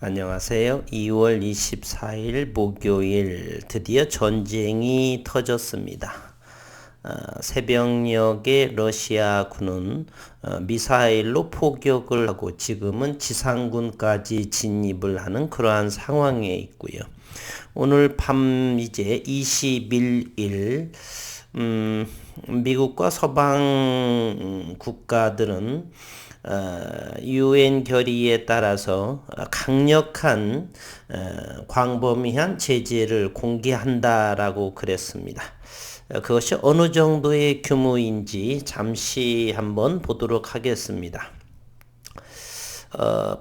안녕하세요. 2월 24일 목요일 드디어 전쟁이 터졌습니다. 새벽녘에 러시아군은 미사일로 포격을 하고 지금은 지상군까지 진입을 하는 그러한 상황에 있고요. 오늘 밤 이제 21일 미국과 서방 국가들은 UN 결의에 따라서 강력한 광범위한 제재를 공개한다라고 그랬습니다. 그것이 어느 정도의 규모인지 잠시 한번 보도록 하겠습니다.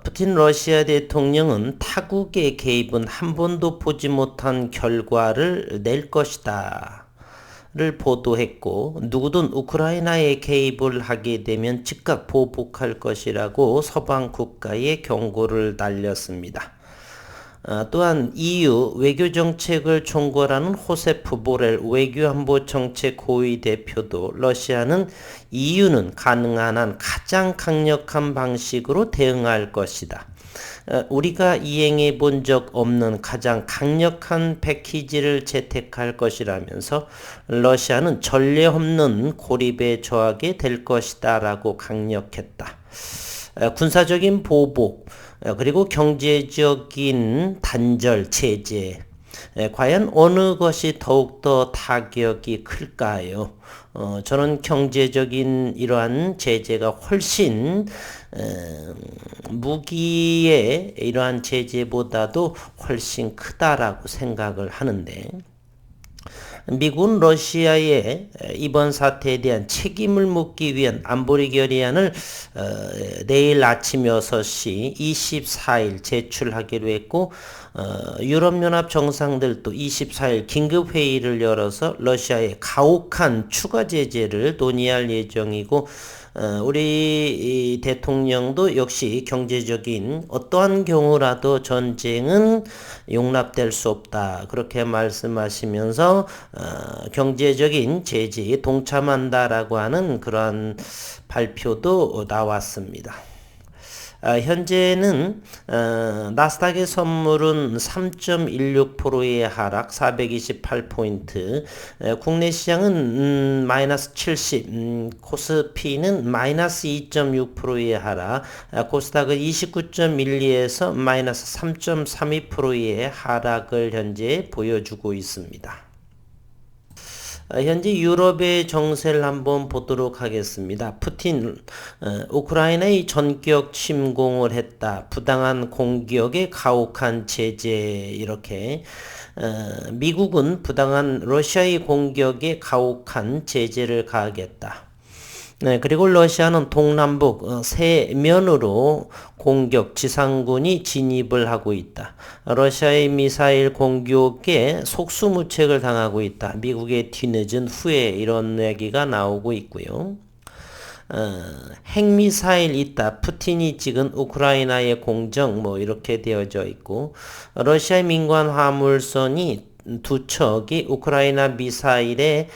푸틴 러시아 대통령은 타국의 개입은 한 번도 보지 못한 결과를 낼 것이다 를 보도했고, 누구든 우크라이나에 개입을 하게 되면 즉각 보복할 것이라고 서방 국가에 경고를 날렸습니다. 또한 EU 외교정책을 총괄하는 호세프 보렐 외교안보정책 고위 대표도 러시아는 EU는 가능한 한 가장 강력한 방식으로 대응할 것이다. 우리가 이행해 본 적 없는 가장 강력한 패키지를 채택할 것이라면서 러시아는 전례 없는 고립에 처하게 될 것이다 라고 강력했다. 군사적인 보복, 그리고 경제적인 단절, 제재, 과연 어느 것이 더욱더 타격이 클까요? 저는 경제적인 이러한 제재가 훨씬 무기의 이러한 제재보다도 훨씬 크다라고 생각을 하는데, 미국은 러시아의 이번 사태에 대한 책임을 묻기 위한 안보리 결의안을 내일 아침 6시 24일 제출하기로 했고, 유럽연합 정상들도 24일 긴급회의를 열어서 러시아의 가혹한 추가 제재를 논의할 예정이고, 우리 대통령도 역시 경제적인 어떠한 경우라도 전쟁은 용납될 수 없다, 그렇게 말씀하시면서 경제적인 제재에 동참한다라고 하는 그러한 발표도 나왔습니다. 현재는 나스닥의 선물은 3.16%의 하락 428포인트, 국내 시장은 마이너스 70, 코스피는 마이너스 2.6%의 하락, 코스닥은 29.12에서 마이너스 3.32%의 하락을 현재 보여주고 있습니다. 현재 유럽의 정세를 한번 보도록 하겠습니다. 푸틴, 우크라이나의 전격 침공을 했다. 부당한 공격에 가혹한 제재, 이렇게 미국은 부당한 러시아의 공격에 가혹한 제재를 가하겠다. 그리고 러시아는 동남북 세 면으로 공격, 지상군이 진입을 하고 있다. 러시아의 미사일 공격에 속수무책을 당하고 있다. 미국의 뒤늦은 후에 이런 얘기가 나오고 있고요. 핵미사일 있다. 푸틴이 찍은 우크라이나의 공정, 이렇게 되어져 있고, 러시아의 민간 화물선이 두 척이 우크라이나 미사일에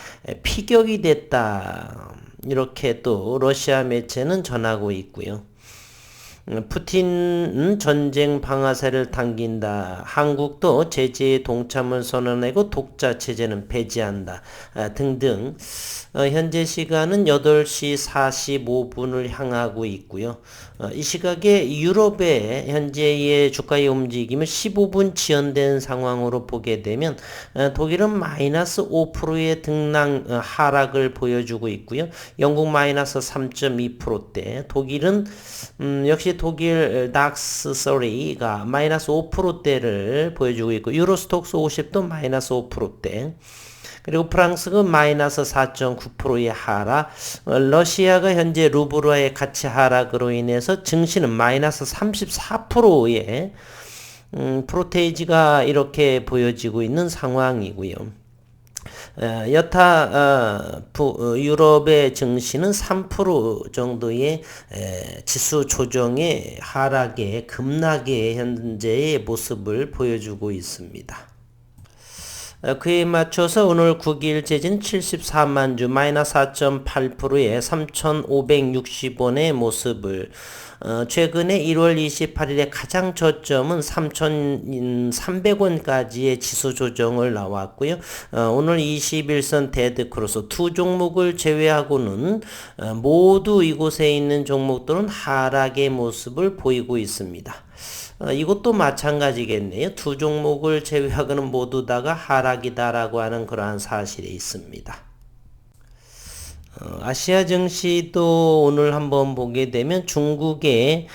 피격이 됐다, 이렇게 또 러시아 매체는 전하고 있고요. 푸틴은 전쟁 방아쇠를 당긴다. 한국도 제재에 동참을 선언하고 독자 체제는 배제한다. 등등. 현재 시간은 8시 45분을 향하고 있고요. 이 시각에 유럽의 현재의 주가의 움직임을 15분 지연된 상황으로 보게 되면 독일은 마이너스 5%의 등락 하락을 보여주고 있고요. 영국 마이너스 3.2%대, 독일은 역시 독일 닥스 30가 마이너스 5%대를 보여주고 있고, 유로스톡스 50도 마이너스 5%대, 그리고 프랑스가 마이너스 4.9%의 하락, 러시아가 현재 루블화의 가치 하락으로 인해서 증시는 마이너스 34%의 프로테이지가 이렇게 보여지고 있는 상황이고요. 여타 유럽의 증시는 3% 정도의 지수 조정의 하락의 급락의 현재의 모습을 보여주고 있습니다. 그에 맞춰서 오늘 9일 재진 74만 주 마이너스 4.8%의 3,560원의 모습을 최근에 1월 28일에 가장 저점은 3,300원까지의 지수 조정을 나왔고요. 오늘 21선 데드크로스 두 종목을 제외하고는 모두 이곳에 있는 종목들은 하락의 모습을 보이고 있습니다. 이것도 마찬가지겠네요. 두 종목을 제외하고는 모두 다가 하락이다라고 하는 그러한 사실이 있습니다. 아시아 증시도 오늘 한번 보게 되면 중국에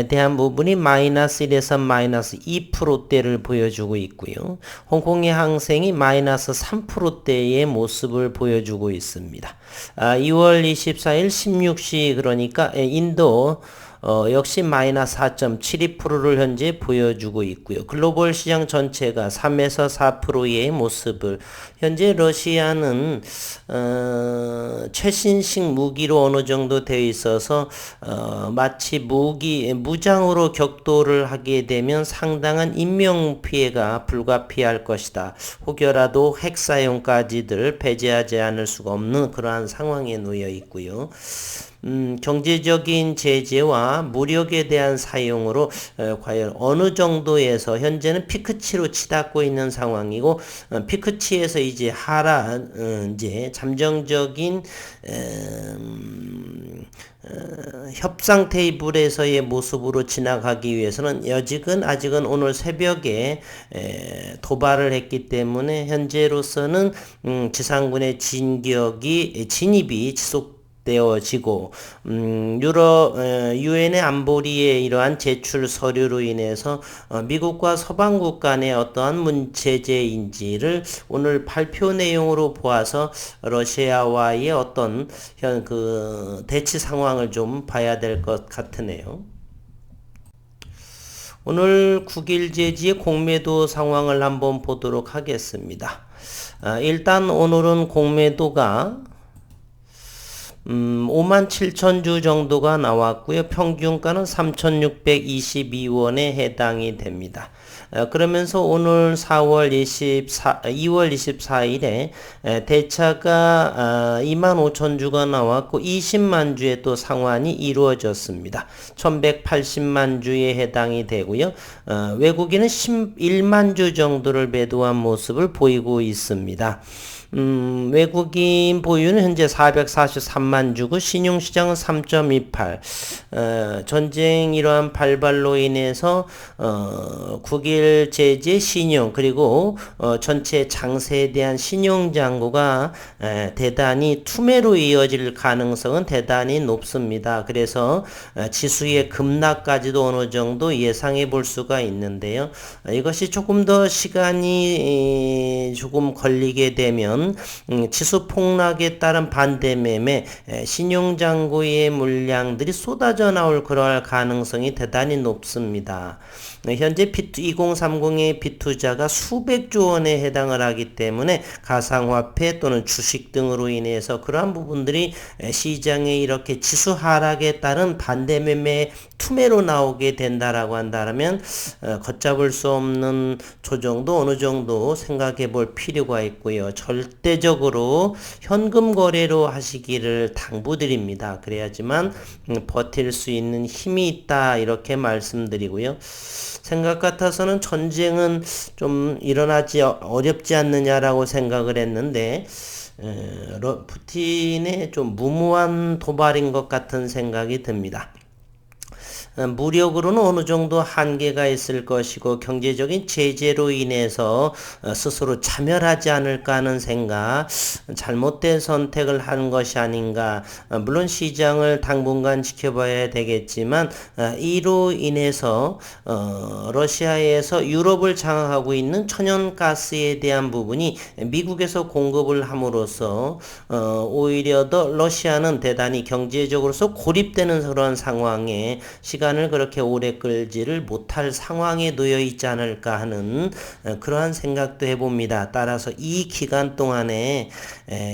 대한 부분이 마이너스 1에서 마이너스 2%대를 보여주고 있고요. 홍콩의 항생이 마이너스 3%대의 모습을 보여주고 있습니다. 2월 24일 16시 그러니까 인도 역시 마이너스 4.72%를 현재 보여주고 있고요. 글로벌 시장 전체가 3에서 4%의 모습을 현재 러시아는 최신식 무기로 어느 정도 되어 있어서 마치 무장으로 격돌을 하게 되면 상당한 인명 피해가 불가피할 것이다. 혹여라도 핵 사용까지들 배제하지 않을 수가 없는 그러한 상황에 놓여 있고요. 경제적인 제재와 무력에 대한 사용으로 과연 어느 정도에서 현재는 피크치로 치닫고 있는 상황이고 피크치에서 이제 이제 잠정적인 협상 테이블에서의 모습으로 지나가기 위해서는 아직은 오늘 새벽에 도발을 했기 때문에 현재로서는 지상군의 진입이 지속되어지고 유엔의 안보리의 이러한 제출 서류로 인해서 미국과 서방국 간의 어떠한 제재인지를 오늘 발표 내용으로 보아서 러시아와의 어떤 대치 상황을 좀 봐야 될 것 같으네요. 오늘 9일 제지의 공매도 상황을 한번 보도록 하겠습니다. 일단 오늘은 공매도가 57,000주 정도가 나왔고요. 평균가는 3,622원에 해당이 됩니다. 그러면서 오늘 2월 24일에 대차가 25,000주가 나왔고 20만 주의 또 상환이 이루어졌습니다. 1,180만 주에 해당이 되고요. 외국인은 11만 주 정도를 매도한 모습을 보이고 있습니다. 외국인 보유는 현재 443만 주고 신용시장은 3.28. 전쟁 이러한 발발로 인해서 9일 제재 신용 그리고 전체 장세에 대한 신용 잔고가 대단히 투매로 이어질 가능성은 대단히 높습니다. 그래서 지수의 급락까지도 어느 정도 예상해 볼 수가 있는데요. 이것이 조금 더 시간이 조금 걸리게 되면 지수 폭락에 따른 반대 매매, 신용잔고의 물량들이 쏟아져 나올 그럴 가능성이 대단히 높습니다. 현재 2030의 빚투자가 수백조 원에 해당을 하기 때문에 가상화폐 또는 주식 등으로 인해서 그러한 부분들이 시장에 이렇게 지수 하락에 따른 반대 매매 투매로 나오게 된다라고 한다면 걷잡을 수 없는 조정도 어느 정도 생각해 볼 필요가 있고요. 절대적으로 현금 거래로 하시기를 당부드립니다. 그래야지만 버틸 수 있는 힘이 있다 이렇게 말씀드리고요. 생각 같아서는 전쟁은 좀 일어나지 어렵지 않느냐라고 생각을 했는데 푸틴의 좀 무모한 도발인 것 같은 생각이 듭니다. 무력으로는 어느 정도 한계가 있을 것이고 경제적인 제재로 인해서 스스로 차멸하지 않을까 하는 생각, 잘못된 선택을 한 것이 아닌가. 물론 시장을 당분간 지켜봐야 되겠지만 이로 인해서 러시아에서 유럽을 장악하고 있는 천연가스에 대한 부분이 미국에서 공급을 함으로써 오히려 더 러시아는 대단히 경제적으로서 고립되는 그런 상황에 시간을 그렇게 오래 끌지를 못할 상황에 놓여 있지 않을까 하는 그러한 생각도 해봅니다. 따라서 이 기간 동안에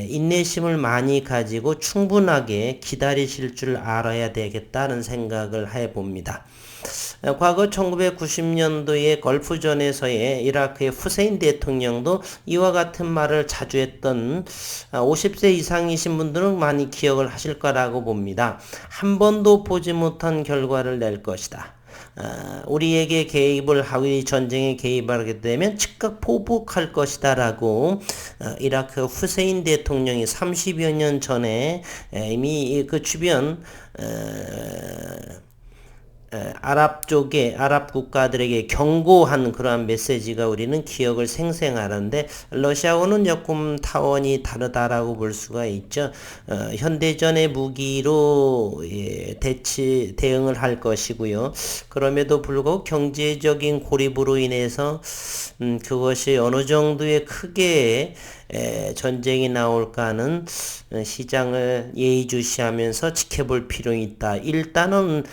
인내심을 많이 가지고 충분하게 기다리실 줄 알아야 되겠다는 생각을 해봅니다. 과거 1990년도에 걸프전에서의 이라크의 후세인 대통령도 이와 같은 말을 자주 했던 50세 이상이신 분들은 많이 기억을 하실 거라고 봅니다. 한 번도 보지 못한 결과를 낼 것이다. 우리에게 개입을 하고 이 전쟁에 개입하게 되면 즉각 포복할 것이다 라고 이라크 후세인 대통령이 30여 년 전에 이미 그 주변 아랍 쪽에 아랍 국가들에게 경고한 그러한 메시지가 우리는 기억을 생생하는데 러시아와는 조금 타원이 다르다라고 볼 수가 있죠. 현대전의 무기로 대응을 할 것이고요. 그럼에도 불구하고 경제적인 고립으로 인해서 그것이 어느 정도의 크게 전쟁이 나올까는 시장을 예의주시하면서 지켜볼 필요가 있다. 일단은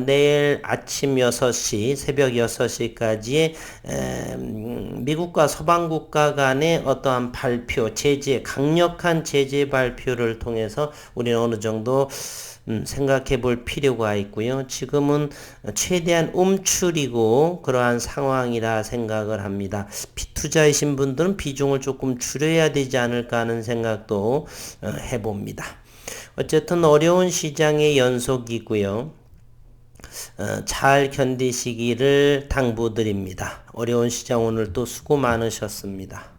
내일 아침 6시, 새벽 6시까지의 미국과 서방국가 간의 어떠한 발표, 강력한 제재 발표를 통해서 우리는 어느 정도 생각해 볼 필요가 있고요. 지금은 최대한 움츠리고 그러한 상황이라 생각을 합니다. 투자이신 분들은 비중을 조금 줄여야 되지 않을까 하는 생각도 해봅니다. 어쨌든 어려운 시장의 연속이고요. 잘 견디시기를 당부드립니다. 어려운 시장 오늘 또 수고 많으셨습니다.